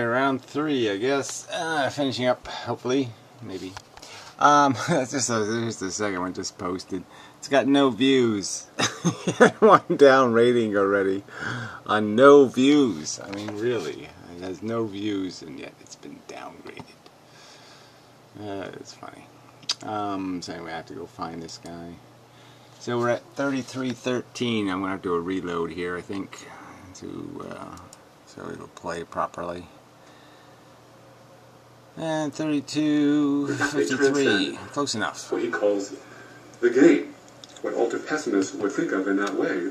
Alright, round 3, I guess. Finishing up, hopefully. Maybe. Here's the second one just posted. It's got no views. 1 down rating already on no views. I mean, really. It has no views, and yet it's been downgraded. It's funny. So anyway, I have to go find this guy. So we're at 3313. I'm going to have to do a reload here, I think, so it'll play properly. And 3253. Close enough. What he calls the game. What ultra pessimists would think of in that way.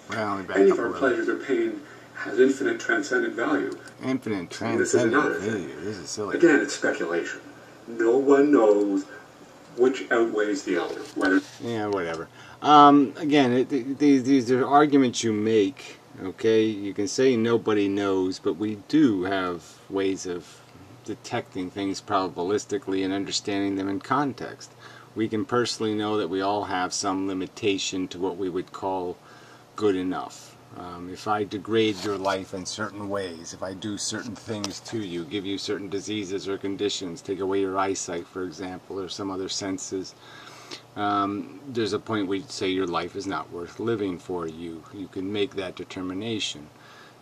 Well, any of our pleasures or pain has infinite transcendent value. Infinite transcendent value. This is silly. Again, it's speculation. No one knows which outweighs the other. Yeah, whatever. Again, these are arguments you make. Okay, you can say nobody knows, but we do have ways of detecting things probabilistically and understanding them in context. We can personally know that we all have some limitation to what we would call good enough. If I degrade your life in certain ways, if I do certain things to you, give you certain diseases or conditions, take away your eyesight, for example, or some other senses, there's a point where you'd say your life is not worth living for you. You can make that determination.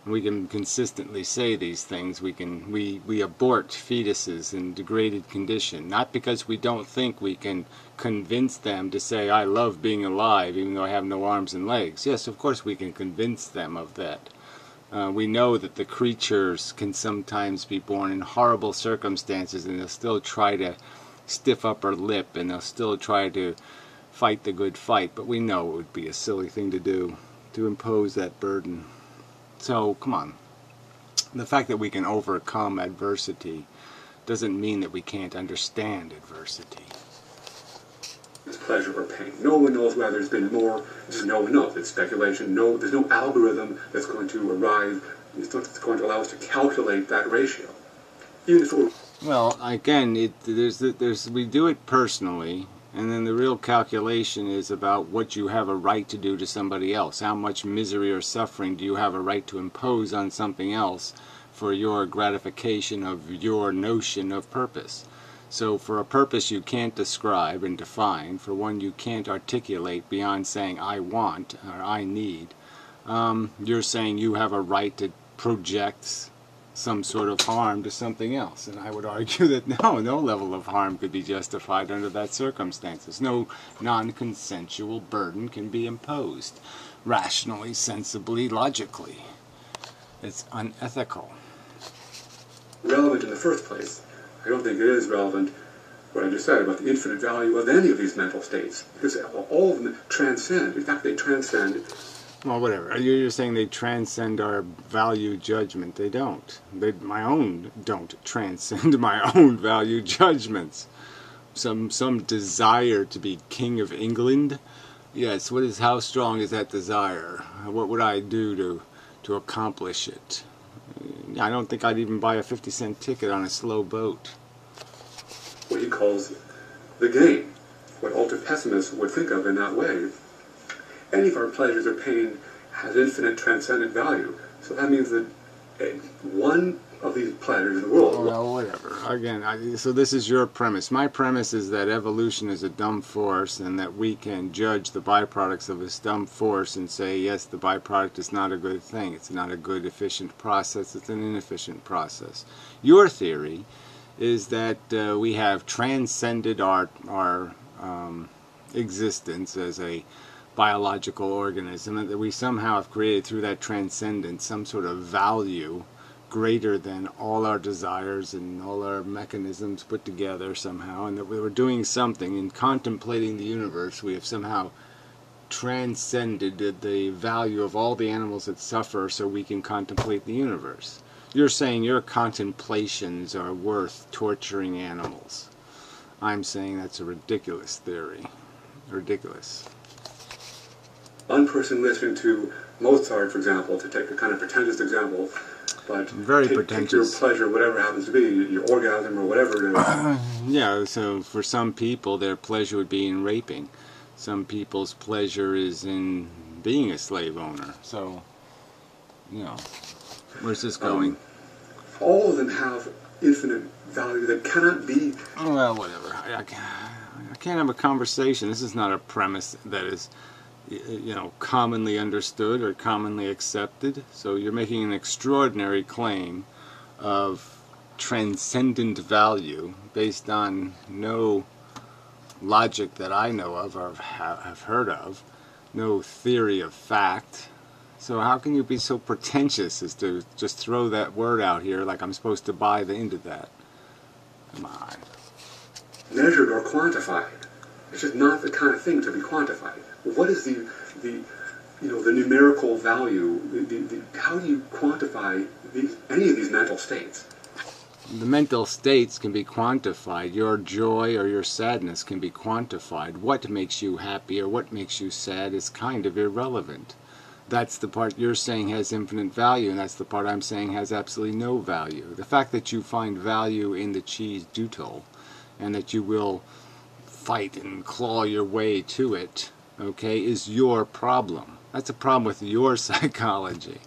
We can consistently say these things. We abort fetuses in degraded condition, not because we don't think we can convince them to say, I love being alive even though I have no arms and legs. Yes, of course we can convince them of that. We know that the creatures can sometimes be born in horrible circumstances and they'll still try to stiff upper lip and they'll still try to fight the good fight, but we know it would be a silly thing to do, to impose that burden. So, come on. The fact that we can overcome adversity doesn't mean that we can't understand adversity. It's pleasure or pain. No one knows whether there's been more. Just no one knows. It's speculation. No, there's no algorithm that's going to arrive. It's not that's going to allow us to calculate that ratio. Even if it well, again, we do it personally. And then the real calculation is about what you have a right to do to somebody else. How much misery or suffering do you have a right to impose on something else for your gratification of your notion of purpose? So for a purpose you can't describe and define, for one you can't articulate beyond saying I want or I need, you're saying you have a right to project some sort of harm to something else. And I would argue that no level of harm could be justified under that circumstances. No non-consensual burden can be imposed rationally, sensibly, logically. It's unethical. Relevant in the first place. I don't think it is relevant what I just said about the infinite value of any of these mental states. Because all of them transcend. In fact, they transcend. Well, whatever. You're saying they transcend our value judgment. They don't. My own don't transcend my own value judgments. Some desire to be king of England. Yes. How strong is that desire? What would I do to accomplish it? I don't think I'd even buy a 50-cent ticket on a slow boat. What he calls the game. What ultra pessimists would think of in that way. Any of our pleasures or pain has infinite transcendent value. So that means that one of these pleasures in the world... Oh, well, whatever. Again, so this is your premise. My premise is that evolution is a dumb force and that we can judge the byproducts of this dumb force and say, yes, the byproduct is not a good thing. It's not a good, efficient process. It's an inefficient process. Your theory is that we have transcended our existence as a biological organism, and that we somehow have created through that transcendence some sort of value greater than all our desires and all our mechanisms put together somehow, and that we were doing something in contemplating the universe. We have somehow transcended the value of all the animals that suffer so we can contemplate the universe. You're saying your contemplations are worth torturing animals. I'm saying that's a ridiculous theory. Ridiculous. One person listening to Mozart, for example, to take a kind of pretentious example, but very pretentious. Take your pleasure, whatever happens to be, your orgasm or whatever it is. Yeah, so for some people, their pleasure would be in raping. Some people's pleasure is in being a slave owner. So, you know, where's this going? all of them have infinite value that cannot be. Well, whatever. I can't have a conversation. This is not a premise that is, commonly understood or commonly accepted. So you're making an extraordinary claim of transcendent value based on no logic that I know of or have heard of, no theory of fact. So how can you be so pretentious as to just throw that word out here like I'm supposed to buy into that? Come on. Measured or quantified. It's just not the kind of thing to be quantified. What is the numerical value? How do you quantify any of these mental states? The mental states can be quantified. Your joy or your sadness can be quantified. What makes you happy or what makes you sad is kind of irrelevant. That's the part you're saying has infinite value, and that's the part I'm saying has absolutely no value. The fact that you find value in the cheese doodle, and that you will fight and claw your way to it, okay, is your problem. That's a problem with your psychology.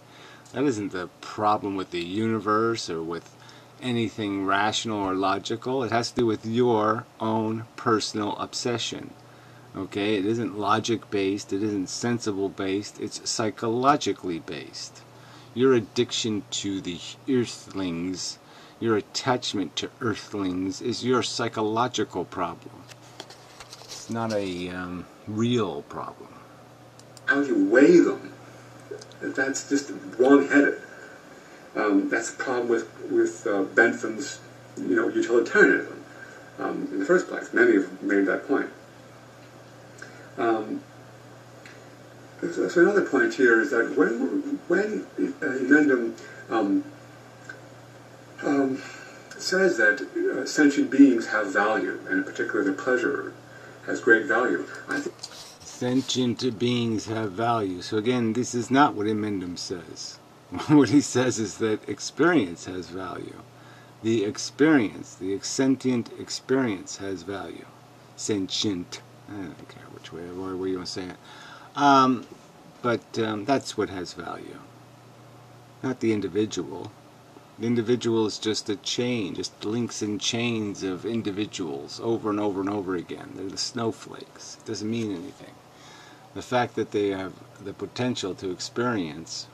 That isn't the problem with the universe or with anything rational or logical. It has to do with your own personal obsession. Okay, it isn't logic-based, it isn't sensible-based, it's psychologically based. Your addiction to the earthlings, your attachment to earthlings, is your psychological problem. It's not a real problem. How do you weigh them? That's just wrong-headed. That's the problem with Bentham's, utilitarianism in the first place. Many have made that point. So another point here is that when Inmendham says that sentient beings have value, and in particular the pleasure has great value, I think sentient beings have value. So again, this is not what Inmendham says. What he says is that experience has value. The experience, the sentient experience has value. Sentient. I don't care which way you want to say it. But that's what has value. Not the individual. The individual is just a chain, just links and chains of individuals over and over and over again. They're the snowflakes. It doesn't mean anything. The fact that they have the potential to experience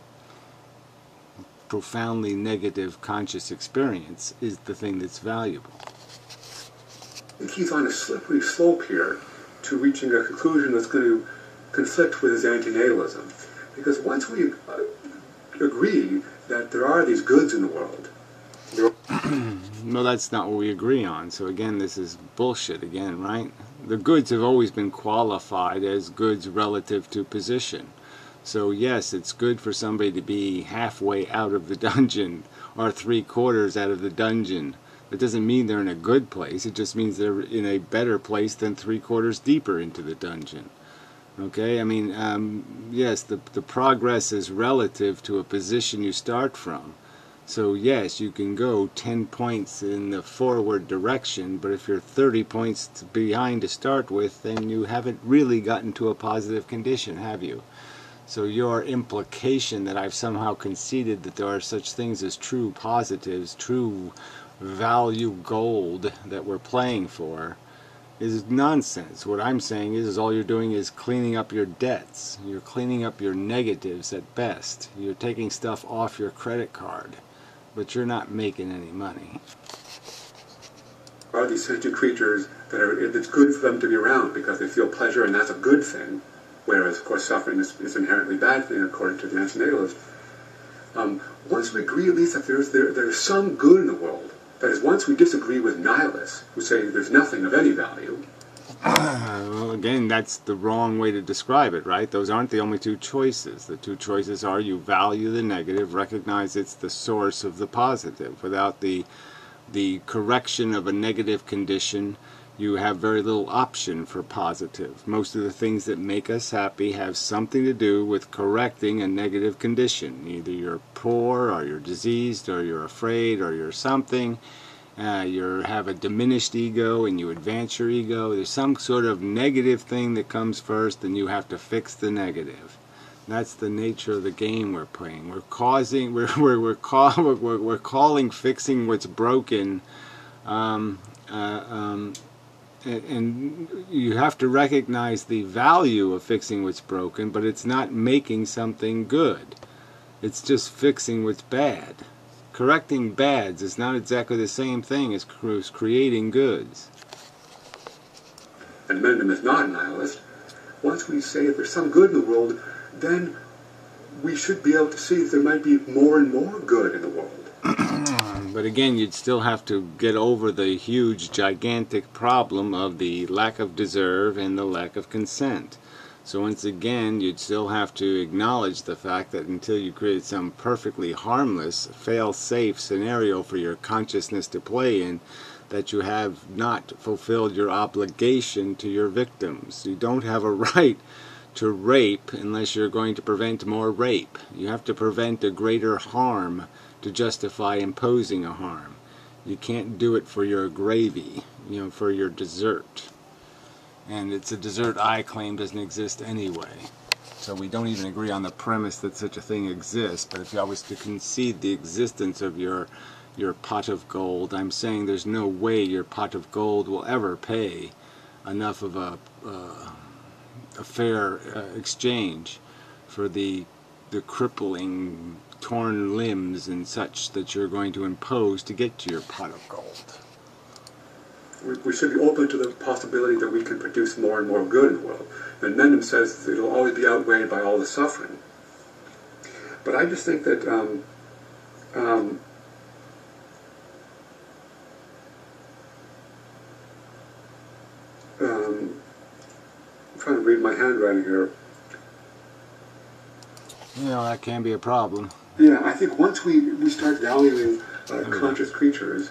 profoundly negative conscious experience is the thing that's valuable. I think he's on a slippery slope here to reaching a conclusion that's going to conflict with his antinatalism. Because once we agree that there are these goods in the world, no, that's not what we agree on. So again, this is bullshit again, right? The goods have always been qualified as goods relative to position. So yes, it's good for somebody to be halfway out of the dungeon or 3/4 out of the dungeon. It doesn't mean they're in a good place. It just means they're in a better place than 3/4 deeper into the dungeon. Okay, I mean, yes, the progress is relative to a position you start from. So yes, you can go 10 points in the forward direction, but if you're 30 points behind to start with, then you haven't really gotten to a positive condition, have you? So your implication that I've somehow conceded that there are such things as true positives, true value gold that we're playing for, is nonsense. What I'm saying is all you're doing is cleaning up your debts. You're cleaning up your negatives at best. You're taking stuff off your credit card, but you're not making any money. Are these sentient creatures that it's good for them to be around because they feel pleasure and that's a good thing, whereas of course suffering is inherently bad thing according to the antinatalist. Once we agree at least that there's some good in the world, that is, once we disagree with nihilists who say there's nothing of any value. Well, again, that's the wrong way to describe it, right? Those aren't the only two choices. The two choices are you value the negative, recognize it's the source of the positive. Without the correction of a negative condition, you have very little option for positive. Most of the things that make us happy have something to do with correcting a negative condition. Either you're poor, or you're diseased, or you're afraid, or you're something. You have a diminished ego and you advance your ego. There's some sort of negative thing that comes first and you have to fix the negative. That's the nature of the game we're playing. We're calling fixing what's broken, and you have to recognize the value of fixing what's broken, but it's not making something good. It's just fixing what's bad. Correcting bads is not exactly the same thing as creating goods. And Inmendham is not a nihilist. Once we say that there's some good in the world, then we should be able to see that there might be more and more good in the world. But again, you'd still have to get over the huge, gigantic problem of the lack of deserve and the lack of consent. So once again, you'd still have to acknowledge the fact that until you create some perfectly harmless, fail-safe scenario for your consciousness to play in, that you have not fulfilled your obligation to your victims. You don't have a right to rape unless you're going to prevent more rape. You have to prevent a greater harm to justify imposing a harm. You can't do it for your gravy, for your dessert. And it's a dessert I claim doesn't exist anyway. So we don't even agree on the premise that such a thing exists. But if I was to concede the existence of your pot of gold, I'm saying there's no way your pot of gold will ever pay enough of a fair exchange for the crippling torn limbs and such that you're going to impose to get to your pot of gold. We should be open to the possibility that we can produce more and more good in the world. And Inmendham says that it'll always be outweighed by all the suffering. But I just think that I'm trying to read my handwriting here. That can be a problem. Yeah, I think once we start valuing conscious creatures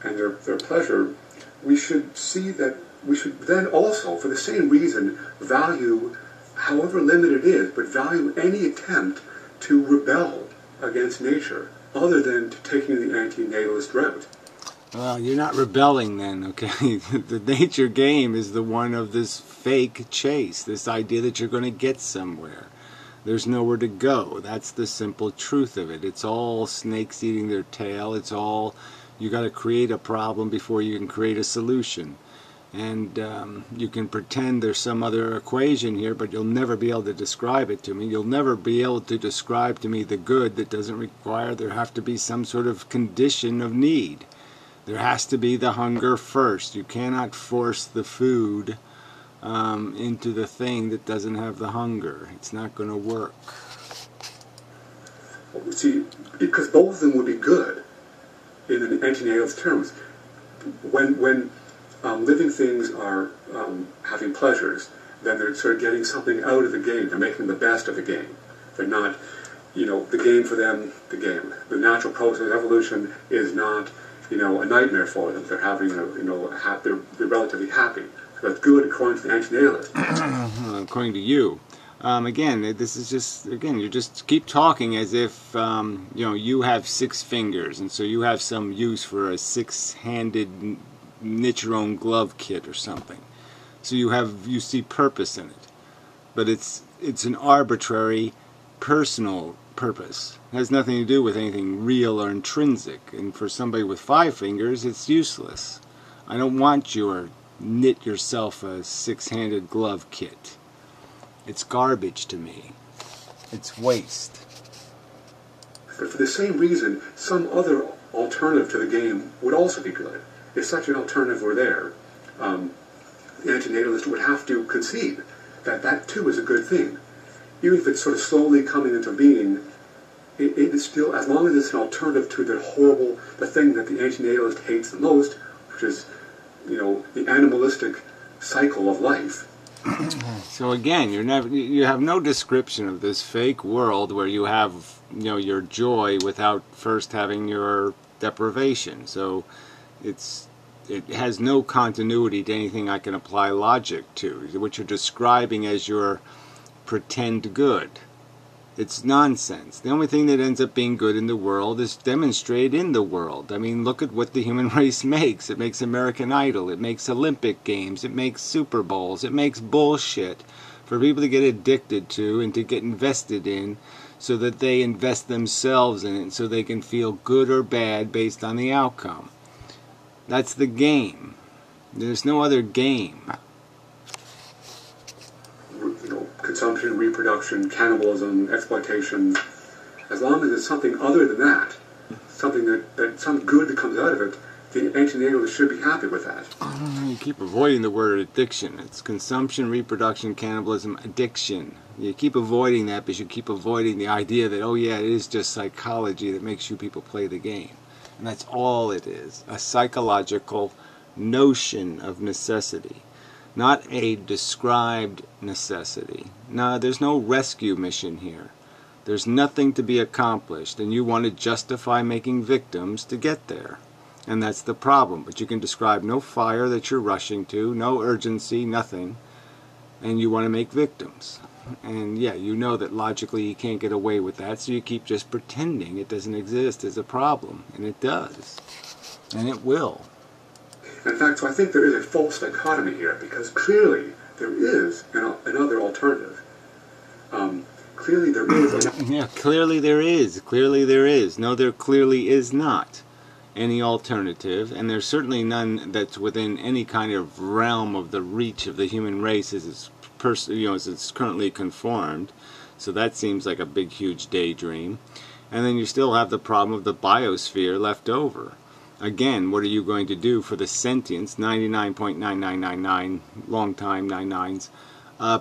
and their pleasure, we should see that we should then also, for the same reason, value, however limited it is, but value any attempt to rebel against nature, other than taking the anti-natalist route. Well, you're not rebelling then, okay? The nature game is the one of this fake chase, this idea that you're going to get somewhere. There's nowhere to go. That's the simple truth of it. It's all snakes eating their tail. It's all, you got to create a problem before you can create a solution. And you can pretend there's some other equation here, but you'll never be able to describe it to me. You'll never be able to describe to me the good that doesn't require there have to be some sort of condition of need. There has to be the hunger first. You cannot force the food into the thing that doesn't have the hunger. It's not going to work. Well, see, because both of them would be good in an anti-natalist terms. When living things are having pleasures, then they're sort of getting something out of the game. They're making the best of the game. They're not, the game for them, the game. The natural process of evolution is not, a nightmare for them. They're having, they're relatively happy. So that's good according to the anti-natalist. According to you. Again, this is just, you just keep talking as if, you have 6 fingers, and so you have some use for a 6-handed knit your own glove kit or something. So you see purpose in it. But it's an arbitrary, personal purpose. It has nothing to do with anything real or intrinsic. And for somebody with 5 fingers, it's useless. I don't want your knit yourself a 6-handed glove kit. It's garbage to me. It's waste. But for the same reason, some other alternative to the game would also be good. If such an alternative were there, the anti-natalist would have to concede that that too is a good thing. Even if it's sort of slowly coming into being, it is still, as long as it's an alternative to the thing that the anti-natalist hates the most, which is, the animalistic cycle of life. So again, you have no description of this fake world where you have, your joy without first having your deprivation. So it has no continuity to anything I can apply logic to. What you're describing as your pretend good. It's nonsense. The only thing that ends up being good in the world is demonstrated in the world. I mean, look at what the human race makes. It makes American Idol. It makes Olympic Games. It makes Super Bowls. It makes bullshit for people to get addicted to and to get invested in, so that they invest themselves in it so they can feel good or bad based on the outcome. That's the game. There's no other game. Consumption, reproduction, cannibalism, exploitation, as long as it's something other than that, something that some good that comes out of it, the antinatalists should be happy with that. You keep avoiding the word addiction. It's consumption, reproduction, cannibalism, addiction. You keep avoiding that because you keep avoiding the idea that, oh yeah, it is just psychology that makes you people play the game. And that's all it is. A psychological notion of necessity. Not a described necessity. No, there's no rescue mission here. There's nothing to be accomplished, and you want to justify making victims to get there. And that's the problem. But you can describe no fire that you're rushing to, no urgency, nothing, and you want to make victims. And yeah, you know that logically you can't get away with that, so you keep just pretending it doesn't exist as a problem. And it does. And it will. In fact, so I think there is a false dichotomy here, because clearly there is another alternative. Clearly there is. Yeah, clearly there is. Clearly there is. No, there clearly is not any alternative, and there's certainly none that's within any kind of realm of the reach of the human race as it's currently conformed. So that seems like a big, huge daydream. And then you still have the problem of the biosphere left over. Again, what are you going to do for the sentience, 99.9999, long time 99s,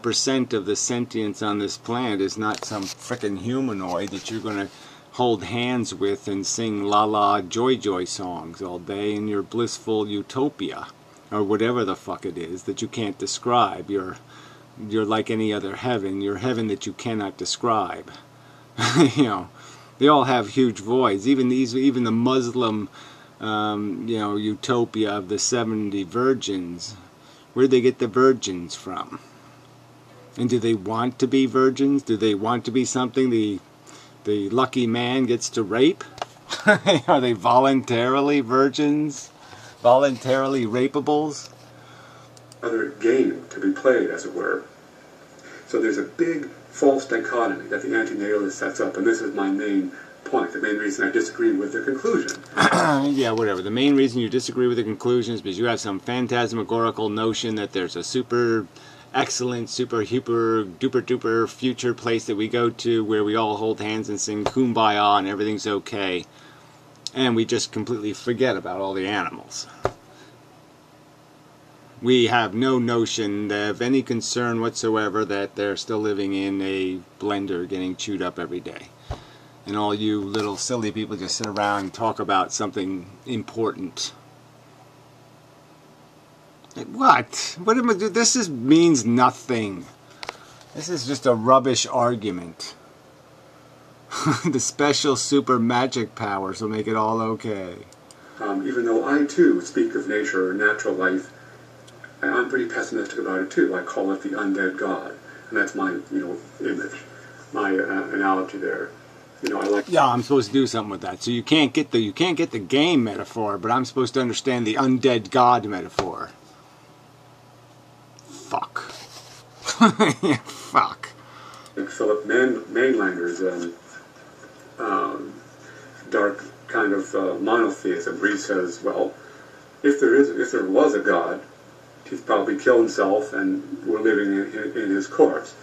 percent of the sentience on this planet is not some frickin' humanoid that you're going to hold hands with and sing la-la joy-joy songs all day in your blissful utopia, or whatever the fuck it is that you can't describe. You're like any other heaven, your heaven that you cannot describe. You know, they all have huge voids, even the Muslim utopia of the 70 virgins. Where'd they get the virgins from? And do they want to be virgins? Do they want to be something the lucky man gets to rape? Are they voluntarily virgins? Voluntarily rapables? Other game to be played, as it were. So there's a big false dichotomy that the antinatalist sets up, and this is my main point, the main reason I disagree with the conclusion. Yeah, whatever. The main reason you disagree with the conclusion is because you have some phantasmagorical notion that there's a super excellent, super, duper, duper future place that we go to where we all hold hands and sing Kumbaya and everything's okay. And we just completely forget about all the animals. We have no notion of any concern whatsoever that they're still living in a blender getting chewed up every day. And all you little silly people just sit around and talk about something important. Like, what? What am I doing? This means nothing. This is just a rubbish argument. The special super magic powers will make it all okay. Even though I too speak of nature or natural life, I'm pretty pessimistic about it too. I call it the undead god, and that's my image, my analogy there. Yeah, I'm supposed to do something with that. So you can't get the game metaphor, but I'm supposed to understand the undead god metaphor. Fuck. Yeah, fuck. Philip Mainlander's dark kind of monotheism, where he says, well, if there was a god, he's probably killed himself, and we're living in his corpse.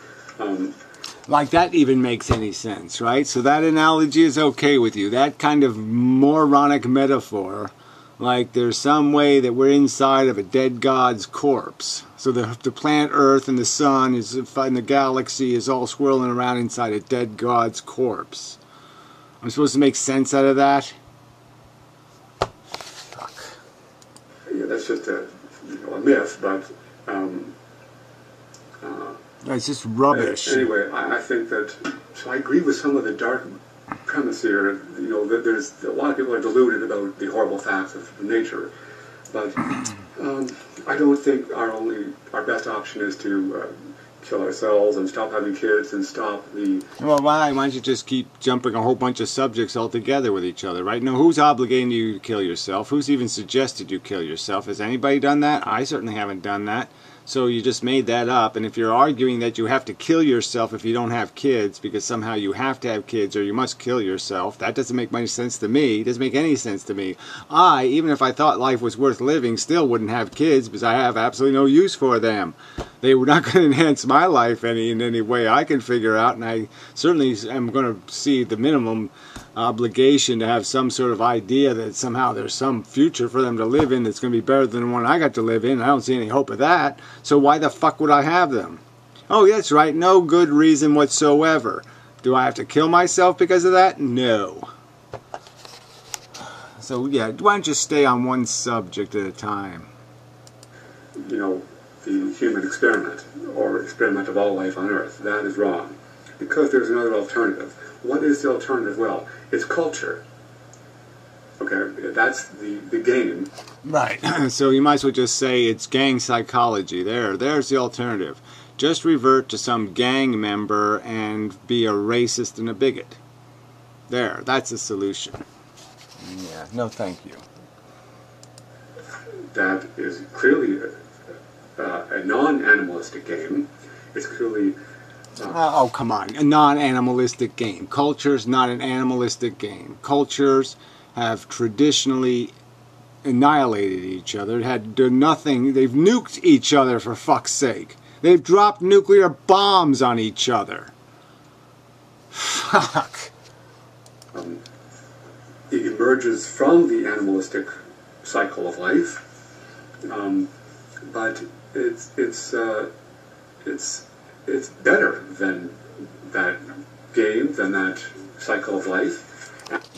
Like that even makes any sense, right? So that analogy is okay with you. That kind of moronic metaphor, like there's some way that we're inside of a dead god's corpse. So the planet Earth and the sun and the galaxy is all swirling around inside a dead god's corpse. I'm supposed to make sense out of that? Fuck. Yeah, that's just a myth, but it's just rubbish. Anyway, I think that, so I agree with some of the dark premise here, that there's a lot of people are deluded about the horrible facts of nature, but I don't think our best option is to kill ourselves and stop having kids and stop the... Well, why don't you just keep jumping a whole bunch of subjects all together with each other, right? Now, who's obligating you to kill yourself? Who's even suggested you kill yourself? Has anybody done that? I certainly haven't done that. So you just made that up, and if you're arguing that you have to kill yourself if you don't have kids, because somehow you have to have kids or you must kill yourself, that doesn't make much sense to me. It doesn't make any sense to me. I, even if I thought life was worth living, still wouldn't have kids because I have absolutely no use for them. They were not going to enhance my life in any way I can figure out, and I certainly am going to see the minimum obligation to have some sort of idea that somehow there's some future for them to live in that's going to be better than the one I got to live in. I don't see any hope of that. So why the fuck would I have them? Oh, that's right. No good reason whatsoever. Do I have to kill myself because of that? No. So yeah, why don't you stay on one subject at a time? You know, the human experiment, or experiment of all life on Earth, that is wrong. Because there's another alternative. What is the alternative? Well, it's culture. Okay, that's the game. Right. So you might as well just say it's gang psychology. There's the alternative. Just revert to some gang member and be a racist and a bigot. That's the solution. Yeah, no thank you. That is clearly a non-animalistic game. It's clearly... oh, come on. A non-animalistic game. Culture's not an animalistic game. Cultures have traditionally annihilated each other, had done nothing. They've nuked each other, for fuck's sake. They've dropped nuclear bombs on each other. Fuck. It emerges from the animalistic cycle of life, but it's better than that game, than that cycle of life.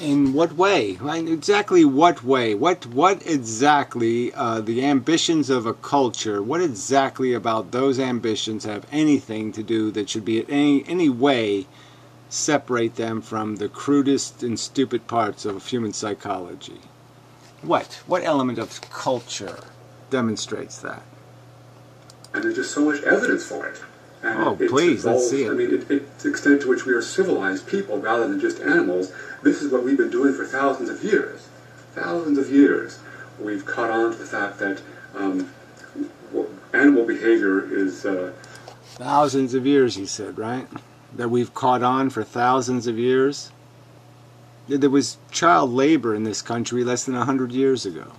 In what way? Exactly what way? What exactly the ambitions of a culture, what exactly about those ambitions have anything to do that should be in any way separate them from the crudest and stupid parts of human psychology? What element of culture demonstrates that? And there's just so much evidence for it. And oh, please, let's see it. I mean, it's the extent to which we are civilized people rather than just animals. This is what we've been doing for thousands of years. Thousands of years. We've caught on to the fact that animal behavior is... thousands of years, he said, right? That we've caught on for thousands of years? There was child labor in this country less than 100 years ago.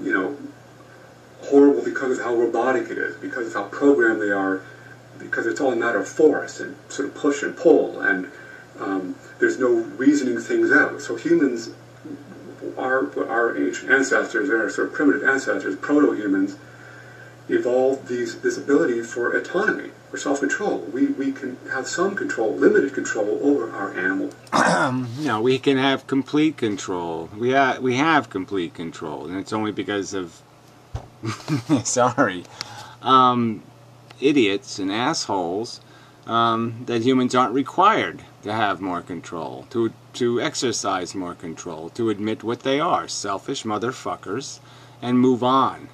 You know, horrible because of how robotic it is, because of how programmed they are, because it's all a matter of force and sort of push and pull, and there's no reasoning things out. So humans, our ancient ancestors, our sort of primitive ancestors, proto-humans, evolved this ability for autonomy, for self-control. We can have some control, limited control over our animal. No, we can have complete control. We have complete control, and it's only because of sorry, idiots and assholes that humans aren't required to have more control, to exercise more control, to admit what they are, selfish motherfuckers, and move on.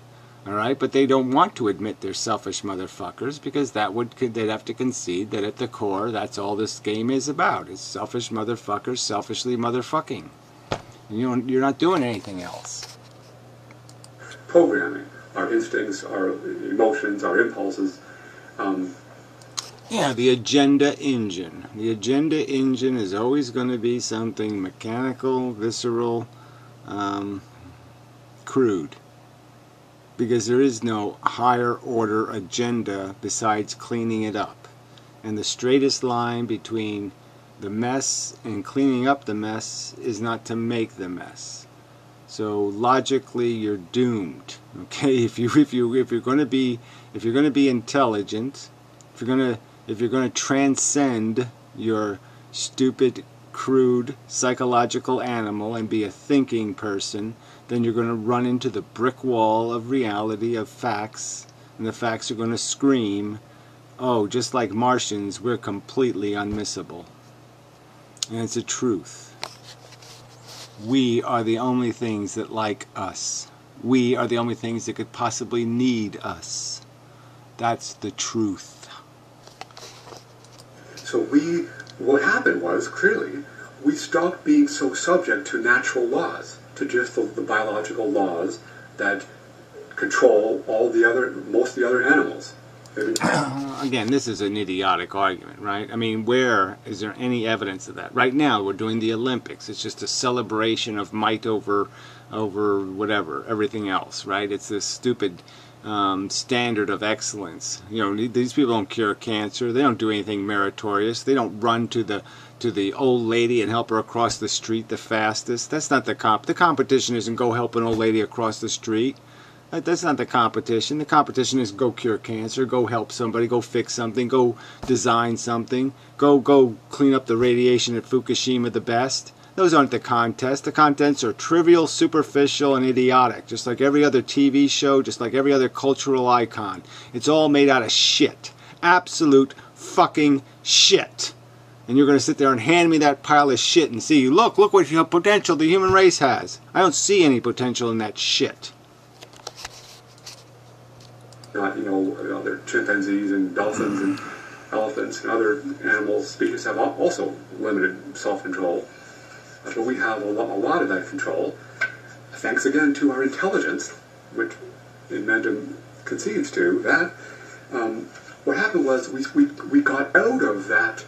All right, but they don't want to admit they're selfish motherfuckers because they'd have to concede that at the core that's all this game is about. It's selfish motherfuckers selfishly motherfucking. You're not doing anything else. Programming, our instincts, our emotions, our impulses. Yeah, the agenda engine. The agenda engine is always going to be something mechanical, visceral, crude. Because there is no higher order agenda besides cleaning it up. And the straightest line between the mess and cleaning up the mess is not to make the mess. So logically you're doomed. Okay, if you're going to be intelligent, if you're going to transcend your stupid, crude psychological animal and be a thinking person, then you're going to run into the brick wall of reality, of facts, and the facts are going to scream, oh, just like Martians, we're completely unmissable. And it's a truth. We are the only things that like us. We are the only things that could possibly need us. That's the truth. So what happened was, clearly, we stopped being so subject to natural laws, to just the biological laws that control most of the other animals. Again, this is an idiotic argument, right? I mean, where is there any evidence of that? Right now, we're doing the Olympics. It's just a celebration of might over whatever, everything else, right? It's this stupid standard of excellence. You know, these people don't cure cancer. They don't do anything meritorious. They don't run to the old lady and help her across the street the fastest. That's not the competition isn't go help an old lady across the street. That's not the competition. The competition is go cure cancer, go help somebody, go fix something, go design something, go clean up the radiation at Fukushima the best. Those aren't the contests. The contests are trivial, superficial, and idiotic, just like every other TV show, just like every other cultural icon. It's all made out of shit. Absolute fucking shit. And you're going to sit there and hand me that pile of shit and see, look what potential the human race has. I don't see any potential in that shit. Other chimpanzees and dolphins and elephants and other animal species have also limited self-control. But we have a lot of that control, thanks again to our intelligence, which Inmendham concedes to, that what happened was we got out of that.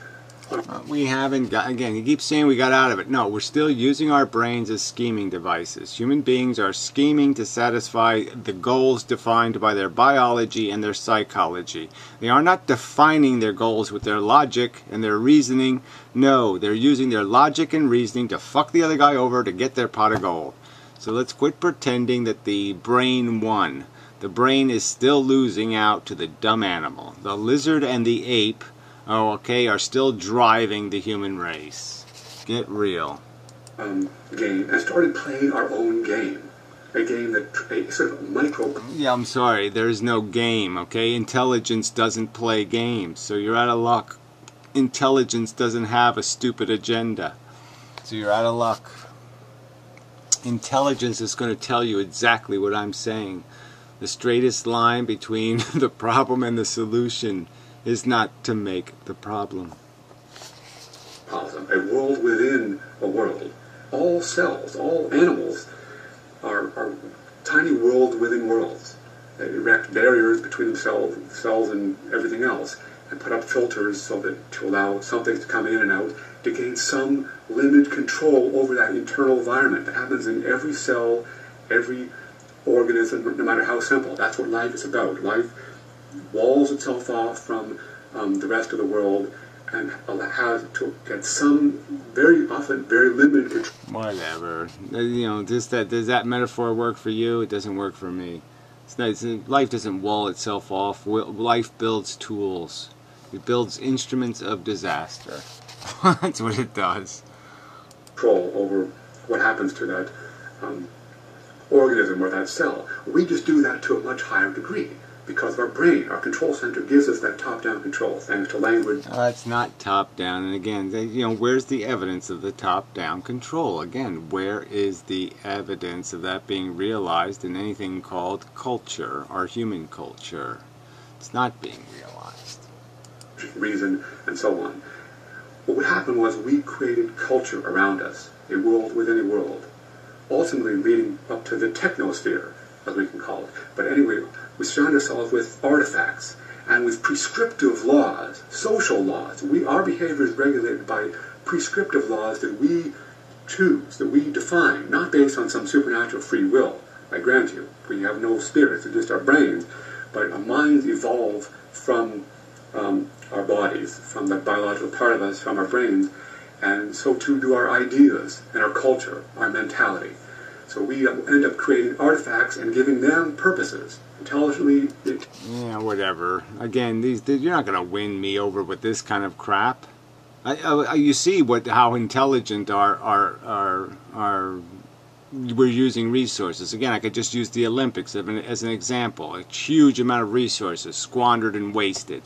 We haven't got, again, you keep saying we got out of it. No, we're still using our brains as scheming devices. Human beings are scheming to satisfy the goals defined by their biology and their psychology. They are not defining their goals with their logic and their reasoning. No, they're using their logic and reasoning to fuck the other guy over to get their pot of gold. So let's quit pretending that the brain won. The brain is still losing out to the dumb animal. The lizard and the ape are still driving the human race. Get real. Game and started playing our own game. A game that, a sort of micro... Yeah, I'm sorry, there's no game, okay? Intelligence doesn't play games, so you're out of luck. Intelligence doesn't have a stupid agenda, so you're out of luck. Intelligence is going to tell you exactly what I'm saying. The straightest line between the problem and the solution is not to make the problem. A world within a world. All cells, all animals are tiny worlds within worlds. They erect barriers between themselves and everything else, and put up filters so that to allow something to come in and out to gain some limited control over that internal environment. That happens in every cell, every organism, no matter how simple. That's what life is about. Life walls itself off from the rest of the world and has to get some very often very limited control. Whatever. Does that metaphor work for you? It doesn't work for me. Life doesn't wall itself off. Life builds tools. It builds instruments of disaster. That's what it does. Control over what happens to that organism or that cell. We just do that to a much higher degree because our brain, our control center, gives us that top-down control thanks to language. It's not top-down, and again, where's the evidence of the top-down control? Again, where is the evidence of that being realized in anything called culture or human culture? It's not being realized. Reason and so on. What happened was we created culture around us, a world within a world, ultimately leading up to the technosphere, as we can call it. But anyway, we surround ourselves with artifacts and with prescriptive laws, social laws. Our behavior is regulated by prescriptive laws that we choose, that we define, not based on some supernatural free will. I grant you, we have no spirits, it's just our brains, but our minds evolve from our bodies, from the biological part of us, from our brains, and so too do our ideas and our culture, our mentality. So we end up creating artifacts and giving them purposes. Intelligently... Yeah, whatever. Again, you're not going to win me over with this kind of crap. You see how intelligent we're using resources. Again, I could just use the Olympics as an example. A huge amount of resources squandered and wasted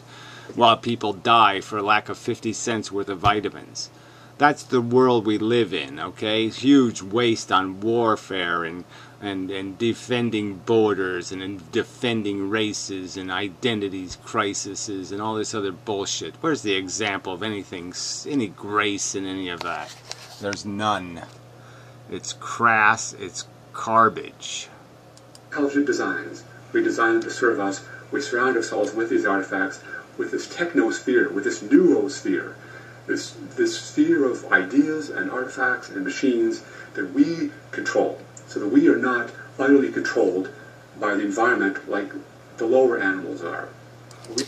while people die for lack of 50 cents worth of vitamins. That's the world we live in, okay? Huge waste on warfare and defending borders and defending races and identities crises and all this other bullshit. Where's the example of anything, any grace in any of that? There's none. It's crass, it's garbage. Intelligent designs. We design them to serve us. We surround ourselves with these artifacts, with this technosphere, with this neurosphere, this sphere of ideas and artifacts and machines that we control, so that we are not utterly controlled by the environment like the lower animals are.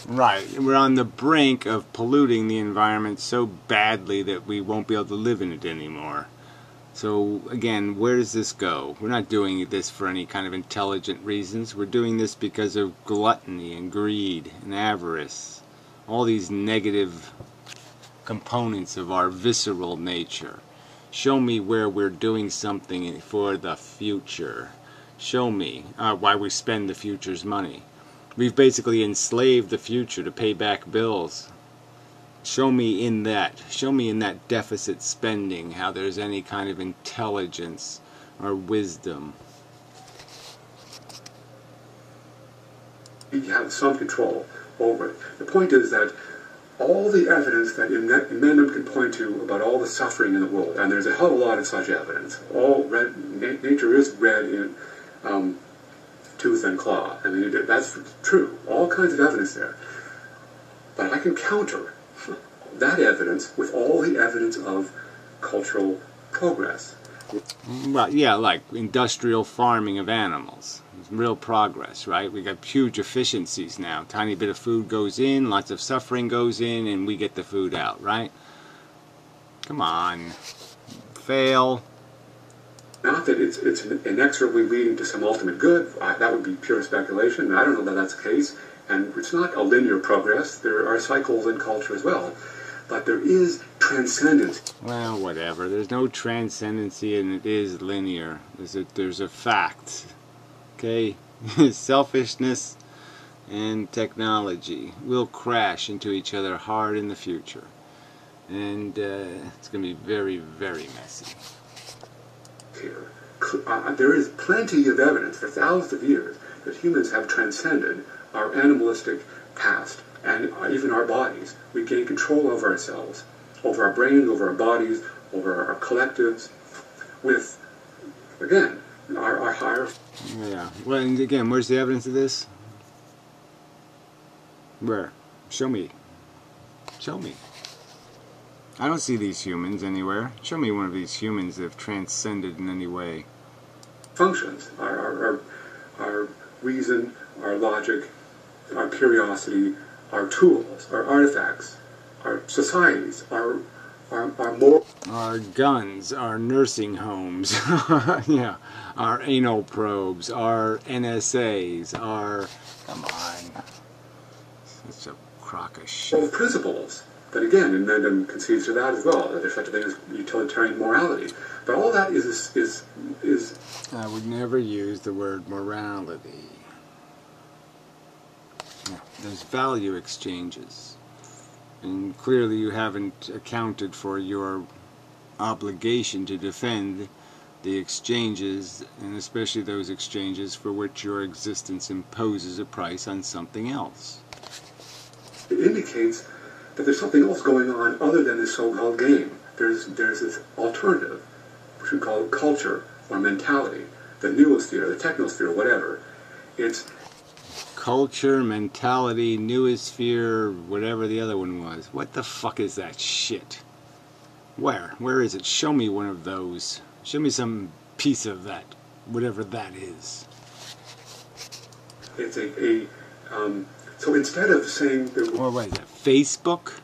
Right, we're on the brink of polluting the environment so badly that we won't be able to live in it anymore. So again, where does this go? We're not doing this for any kind of intelligent reasons. We're doing this because of gluttony and greed and avarice. All these negative components of our visceral nature. Show me where we're doing something for the future. Show me why we spend the future's money. We've basically enslaved the future to pay back bills. Show me in that deficit spending how there's any kind of intelligence or wisdom. We have some control over it. The point is that all the evidence that Inmendham can point to about all the suffering in the world, and there's a hell of a lot of such evidence. Nature is red in tooth and claw. I mean, that's true. All kinds of evidence there. But I can counter that evidence with all the evidence of cultural progress. Well, yeah, like industrial farming of animals. It's real progress, right? We got huge efficiencies now. Tiny bit of food goes in, lots of suffering goes in, and we get the food out, right? Come on. Fail. Not that it's inexorably leading to some ultimate good. That would be pure speculation. I don't know that that's the case. And it's not a linear progress. There are cycles in culture as well. But there is transcendence. Well, whatever. There's no transcendency, and it is linear. There's a fact. Okay? Selfishness and technology will crash into each other hard in the future. And it's going to be very, very messy. Here. There is plenty of evidence for thousands of years that humans have transcended our animalistic past and even our bodies. We gain control over ourselves, over our brains, over our bodies, over our collectives, with, again, our higher... Yeah. Well, and again, where's the evidence of this? Where? Show me. Show me. I don't see these humans anywhere. Show me one of these humans that have transcended in any way. Functions, our reason, our logic, our curiosity, our tools, our artifacts, our societies, our moral... Our guns, our nursing homes, yeah, our anal probes, our NSAs, our... Come on. Such a crock of shit. Principles. But again, Inmendham concedes to that as well, that there's such a thing as utilitarian morality. But all that is I would never use the word morality. Yeah, there's value exchanges. And clearly you haven't accounted for your obligation to defend the exchanges, and especially those exchanges for which your existence imposes a price on something else. It indicates that there's something else going on other than this so-called game. There's this alternative, which we call culture or mentality, the noosphere, the technosphere, whatever. It's culture, mentality, noosphere, whatever the other one was. What the fuck is that shit? Where? Where is it? Show me one of those. Show me some piece of that, whatever that is. It's so instead of saying that... Or what is that, Facebook?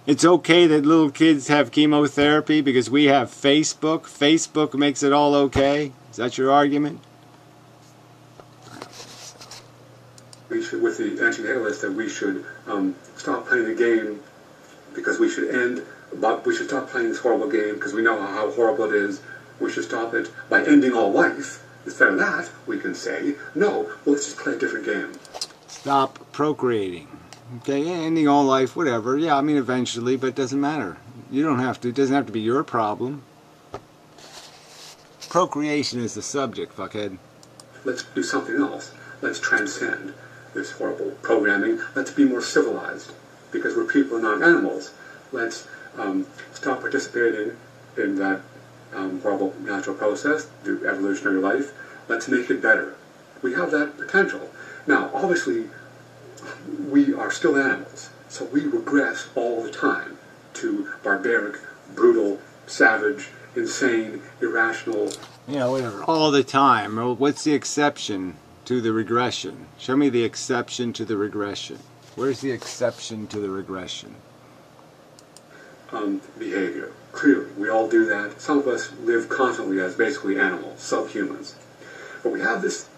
It's okay that little kids have chemotherapy because we have Facebook? Facebook makes it all okay? Is that your argument? I don't think so. We should, with the anti-natalists, that we should stop playing the game because we should stop playing this horrible game because we know how horrible it is. We should stop it by ending all life. Instead of that, we can say, no, well, let's just play a different game. Stop procreating. Okay, ending all life, whatever. Yeah, I mean, eventually, but it doesn't matter. You don't have to. It doesn't have to be your problem. Procreation is the subject, fuckhead. Let's do something else. Let's transcend this horrible programming. Let's be more civilized because we're people and not animals. Let's stop participating in that horrible natural process, through evolutionary life. Let's make it better. We have that potential. Now, obviously, we are still animals, so we regress all the time to barbaric, brutal, savage, insane, irrational. Yeah, whatever. All the time. Well, what's the exception to the regression? Show me the exception to the regression. Where's the exception to the regression? Behavior. Clearly, we all do that. Some of us live constantly as basically animals, subhumans. But we have this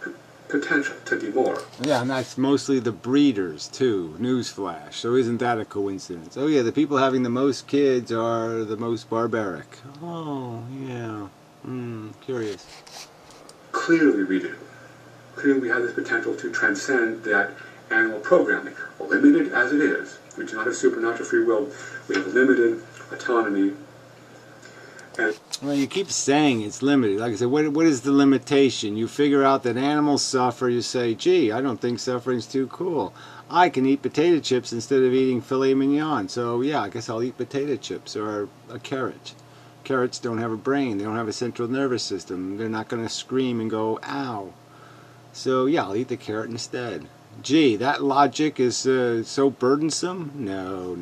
potential to be more. Yeah, and that's mostly the breeders, too. Newsflash. So isn't that a coincidence? Oh, yeah, the people having the most kids are the most barbaric. Oh, yeah. Curious. Clearly we do. Clearly we have this potential to transcend that animal programming, limited as it is. We do not have supernatural free will. We have limited autonomy. And well, you keep saying it's limited. Like I said, what is the limitation? You figure out that animals suffer. You say, gee, I don't think suffering's too cool. I can eat potato chips instead of eating filet mignon. So, yeah, I guess I'll eat potato chips or a carrot. Carrots don't have a brain. They don't have a central nervous system. They're not going to scream and go, ow. So, yeah, I'll eat the carrot instead. Gee, that logic is so burdensome? No.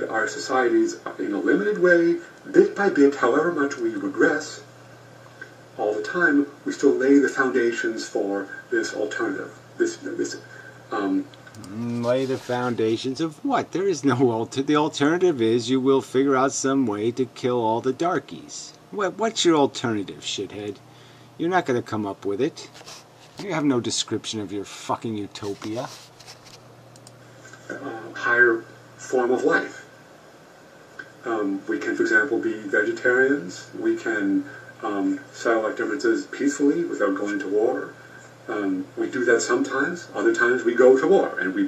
our societies, in a limited way, bit by bit, however much we regress, all the time, we still lay the foundations for this alternative. Lay the foundations of what? There is no alternative. The alternative is you will figure out some way to kill all the darkies. What's your alternative, shithead? You're not going to come up with it. You have no description of your fucking utopia. Higher form of life. We can, for example, be vegetarians. We can settle our differences peacefully without going to war. We do that sometimes. Other times we go to war and we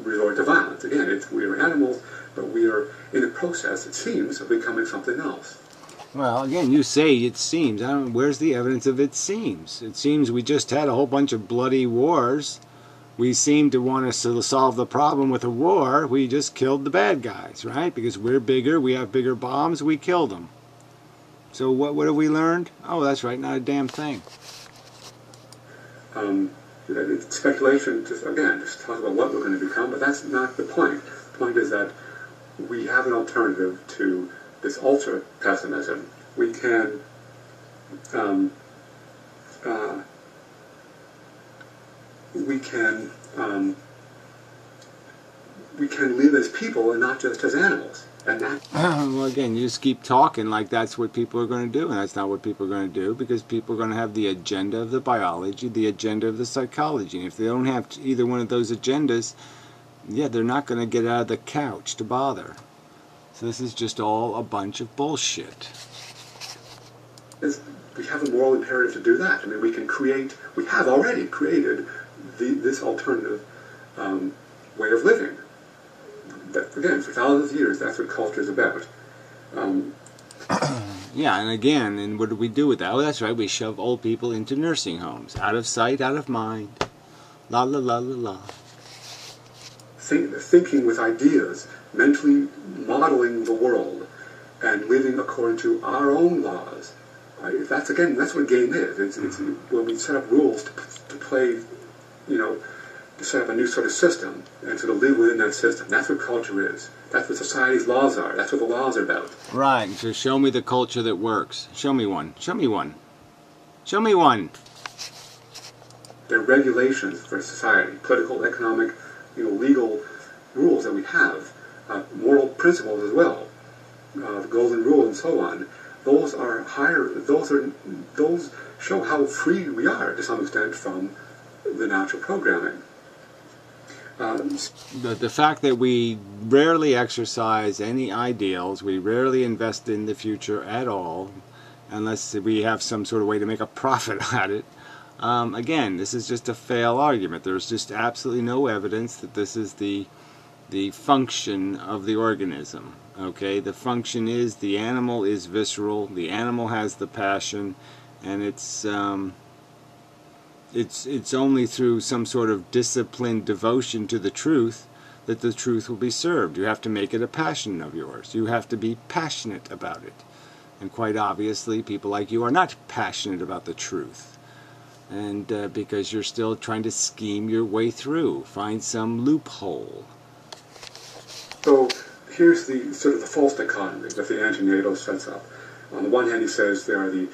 resort to violence. Again, we are animals, but we are in the process, it seems, of becoming something else. Well, again, you say it seems. Where's the evidence of it seems? It seems we just had a whole bunch of bloody wars. We seem to want to solve the problem with a war. We just killed the bad guys, right? Because we're bigger, we have bigger bombs, we killed them. So what have we learned? Oh, that's right, not a damn thing. It's speculation, just talk about what we're going to become, but that's not the point. The point is that we have an alternative to this ultra-pessimism. We can live as people and not just as animals. And that well, again, you just keep talking like that's what people are going to do, and that's not what people are going to do, because people are going to have the agenda of the biology, the agenda of the psychology. And if they don't have either one of those agendas, yeah, they're not going to get out of the couch to bother. So this is just all a bunch of bullshit. We have a moral imperative to do that. I mean, we have already created this alternative way of living. That, again, for thousands of years, that's what culture is about. Yeah, and again, and what do we do with that? Oh, that's right, we shove old people into nursing homes. Out of sight, out of mind. La la la la la. Thinking with ideas, mentally modeling the world, and living according to our own laws. That's what game is. It's when we set up rules to play, to set up a new sort of system and sort of live within that system. That's what culture is. That's what society's laws are. That's what the laws are about. Right. So show me the culture that works. Show me one. Show me one. Show me one. They're regulations for society, political, economic, legal rules that we have, moral principles as well, the golden rule and so on. Those are higher. Those show how free we are to some extent from the natural programming. The fact that we rarely exercise any ideals, we rarely invest in the future at all, unless we have some sort of way to make a profit at it. Again, this is just a fail argument. There's just absolutely no evidence that this is the function of the organism. Okay, the function is the animal is visceral, the animal has the passion, and it's only through some sort of disciplined devotion to the truth that the truth will be served. You have to make it a passion of yours. You have to be passionate about it. And quite obviously, people like you are not passionate about the truth. And because you're still trying to scheme your way through, find some loophole. So here's the sort of the false dichotomy that the anti-NATO sets up. On the one hand, he says there are the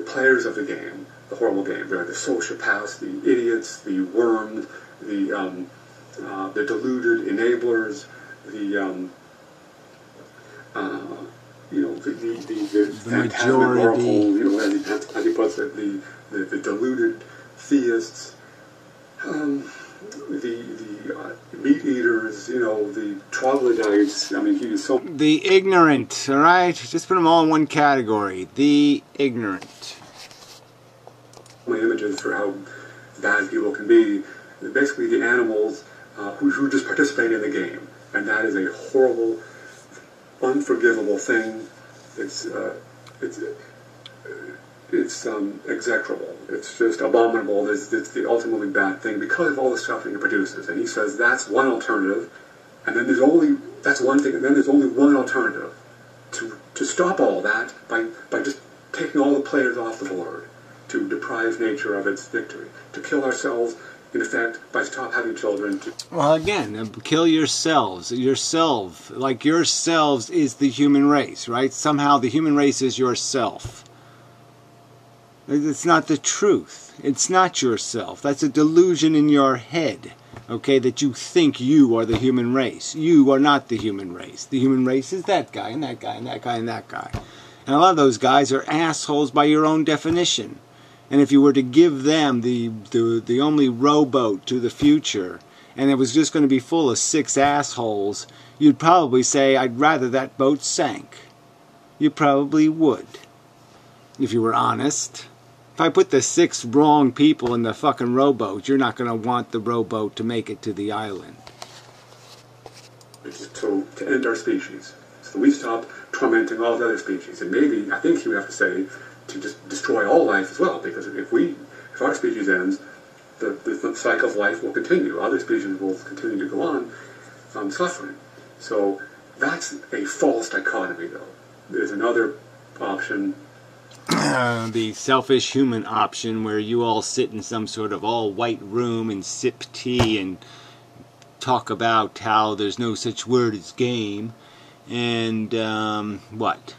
players of the game, the horrible game. There are the sociopaths, the idiots, the worms, the deluded enablers, the majority, as he puts it, the deluded theists, the meat eaters, the troglodytes. I mean, he is so... The ignorant, all right? Just put them all in one category. The ignorant. Many images for how bad people can be. Basically, the animals who just participate in the game. And that is a horrible, unforgivable thing. It's execrable. It's just abominable. It's the ultimately bad thing because of all the suffering it produces. And he says that's one alternative, and then that's one thing, and then there's only one alternative to stop all that by just taking all the players off the board, to deprive nature of its victory, to kill ourselves, in effect, by stop having children. Well, again, kill yourselves. Yourself, like yourselves is the human race, right? Somehow the human race is yourself. It's not the truth. It's not yourself. That's a delusion in your head, okay, that you think you are the human race. You are not the human race. The human race is that guy and that guy and that guy and that guy. And a lot of those guys are assholes by your own definition. And if you were to give them the only rowboat to the future, and it was just going to be full of 6 assholes, you'd probably say, I'd rather that boat sank. You probably would, if you were honest. If I put the 6 wrong people in the fucking rowboat, you're not going to want the rowboat to make it to the island. To end our species. So we stop tormenting all the other species. And maybe, I think he would have to say, to just destroy all life as well. Because if our species ends, the cycle of life will continue. Other species will continue to go on suffering. So that's a false dichotomy, though. There's another option. The selfish human option, where you all sit in some sort of all-white room and sip tea and talk about how there's no such word as game, and what?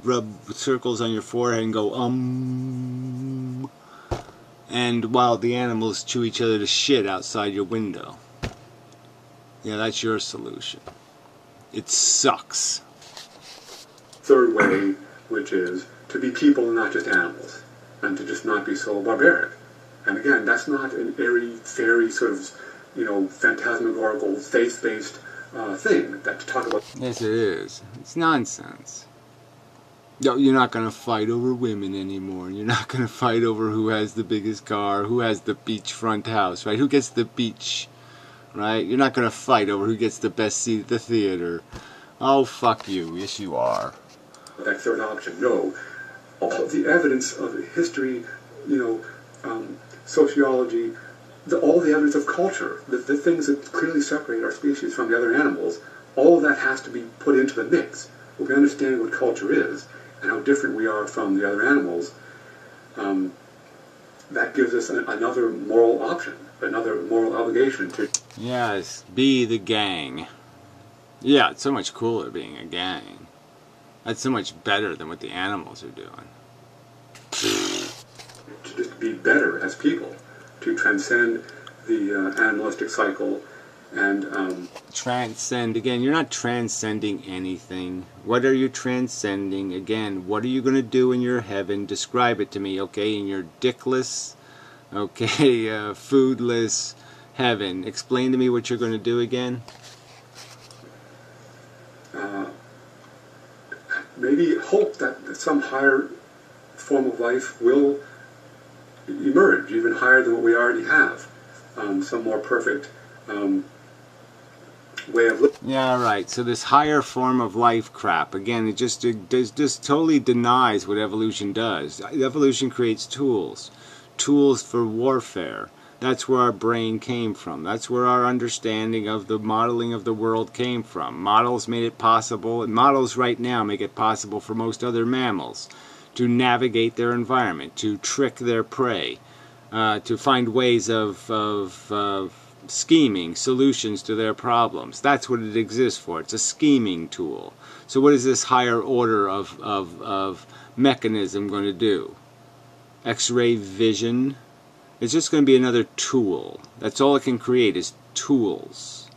Rub circles on your forehead and go, and while the animals chew each other to shit outside your window. Yeah, that's your solution. It sucks. Third way, which is to be people and not just animals, and to just not be so barbaric. And again, that's not an airy, fairy sort of, phantasmagorical, faith-based thing that to talk about. Yes, it is. It's nonsense. No, you're not going to fight over women anymore. You're not going to fight over who has the biggest car, who has the beachfront house, right? Who gets the beach, right? You're not going to fight over who gets the best seat at the theater. Oh, fuck you. Yes, you are. That third option, no. All the evidence of history, sociology, all the evidence of culture, the things that clearly separate our species from the other animals, all of that has to be put into the mix. When we understand what culture is and how different we are from the other animals, that gives us another moral option, another moral obligation to... Yes, be the gang. Yeah, it's so much cooler being a gang. That's so much better than what the animals are doing. To just be better as people, to transcend the animalistic cycle and... Transcend. Again, you're not transcending anything. What are you transcending? Again, what are you going to do in your heaven? Describe it to me, okay? In your dickless, okay, foodless heaven. Explain to me what you're going to do again. Maybe hope that some higher form of life will emerge, even higher than what we already have. Some more perfect way of living. Yeah, right. So this higher form of life crap, again, it just totally denies what evolution does. Evolution creates tools for warfare. That's where our brain came from. That's where our understanding of the modeling of the world came from. Models made it possible, and models right now make it possible for most other mammals to navigate their environment, to trick their prey, to find ways of scheming solutions to their problems. That's what it exists for. It's a scheming tool. So what is this higher order of mechanism going to do? X-ray vision? It's just going to be another tool. That's all it can create is tools.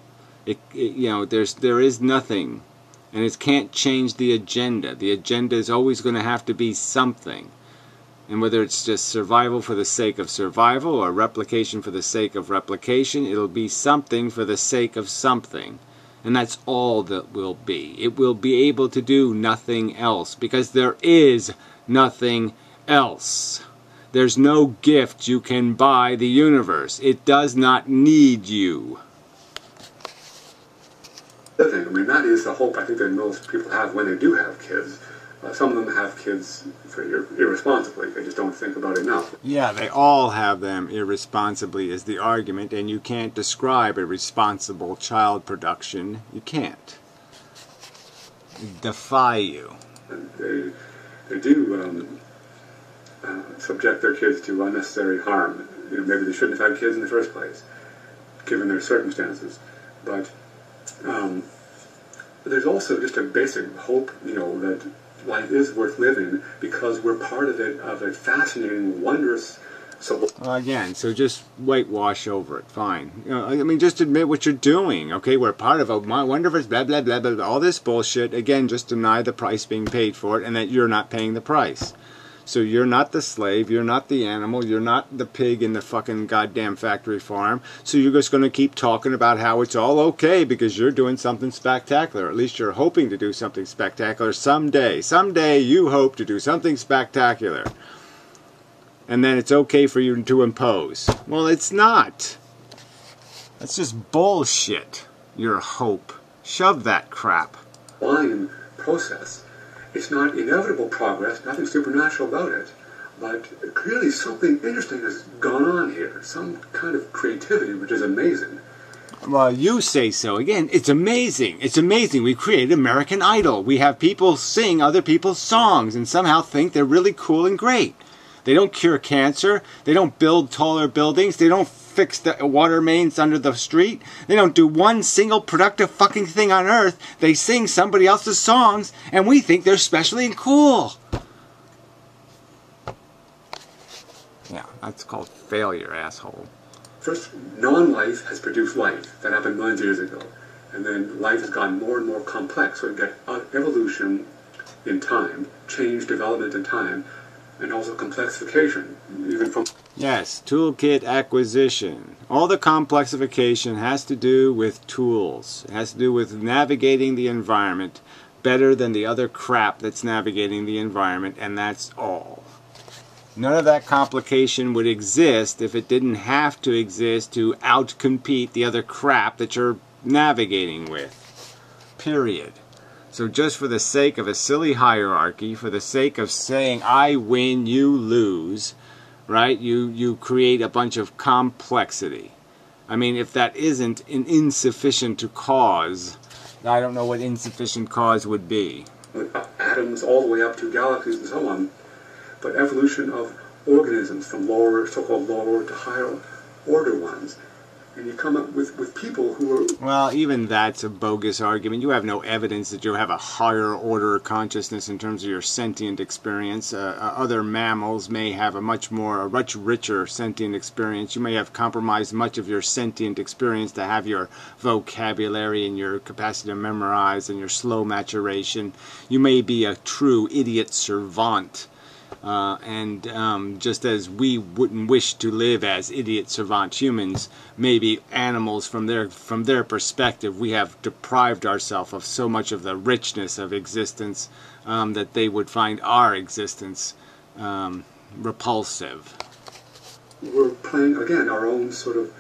There is nothing, and it can't change the agenda. The agenda is always going to have to be something. And whether it's just survival for the sake of survival or replication for the sake of replication, it'll be something for the sake of something. And that's all that will be. It will be able to do nothing else because there is nothing else. There's no gift you can buy the universe. It does not need you. I mean, that is the hope I think that most people have when they do have kids. Some of them have kids irresponsibly. They just don't think about it enough. Yeah, they all have them irresponsibly is the argument, and you can't describe a responsible child production. You can't. Defy you. And they do subject their kids to unnecessary harm. Maybe they shouldn't have had kids in the first place, given their circumstances. But there's also just a basic hope, that life is worth living because we're part of a fascinating, wondrous. Again, so just whitewash over it. Fine. Just admit what you're doing. Okay, we're part of a wonderful blah blah blah blah. All this bullshit. Again, just deny the price being paid for it, and that you're not paying the price. So you're not the slave, you're not the animal, you're not the pig in the fucking goddamn factory farm. So you're just going to keep talking about how it's all okay because you're doing something spectacular. At least you're hoping to do something spectacular someday. Someday you hope to do something spectacular. And then it's okay for you to impose. Well, it's not. That's just bullshit. Your hope. Shove that crap. Line process. It's not inevitable progress, nothing supernatural about it, but clearly something interesting has gone on here, some kind of creativity which is amazing. Well, you say so. Again, it's amazing. It's amazing. We created American Idol. We have people sing other people's songs and somehow think they're really cool and great. They don't cure cancer. They don't build taller buildings. They don't fix the water mains under the street. They don't do one single productive fucking thing on earth. They sing somebody else's songs, and we think they're specially and cool. Yeah, that's called failure, asshole. First, non-life has produced life. That happened millions of years ago. And then life has gotten more and more complex. So we get evolution in time, change, development in time, and also complexification, even from... Yes, toolkit acquisition. All the complexification has to do with tools. It has to do with navigating the environment better than the other crap that's navigating the environment, and that's all. None of that complication would exist if it didn't have to exist to outcompete the other crap that you're navigating with. Period. So just for the sake of a silly hierarchy, for the sake of saying I win, you lose, right? You create a bunch of complexity. I mean, if that isn't an insufficient cause, I don't know what insufficient cause would be. Atoms all the way up to galaxies and so on. But evolution of organisms from lower, so-called lower to higher order ones. And you come up with people who are... Well, even that's a bogus argument. You have no evidence that you have a higher order consciousness in terms of your sentient experience. Other mammals may have a much richer sentient experience. You may have compromised much of your sentient experience to have your vocabulary and your capacity to memorize and your slow maturation. You may be a true idiot savant. Just as we wouldn't wish to live as idiot savant humans, maybe animals from their perspective, we have deprived ourselves of so much of the richness of existence that they would find our existence repulsive. We're playing again our own sort of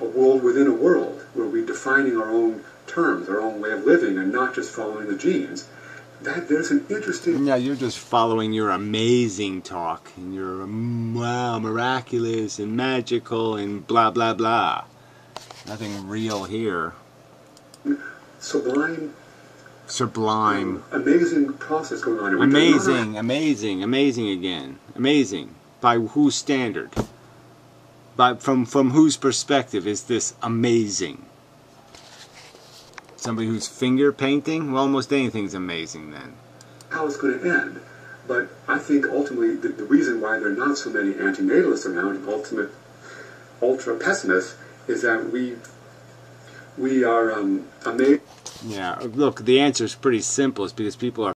a world within a world, where we're defining our own terms, our own way of living, and not just following the genes. that there's an interesting... Yeah, you're just following your amazing talk, and you're wow, miraculous and magical and blah blah blah. Nothing real here. Sublime, amazing process going on here. amazing again. Amazing. By whose standard? From whose perspective is this amazing? Somebody who's finger painting? Well, almost anything's amazing then. How it's going to end. But I think ultimately the reason why there are not so many antinatalists around and ultimate ultra pessimists is that we are amazed. Yeah, look, the answer is pretty simple. It's because people are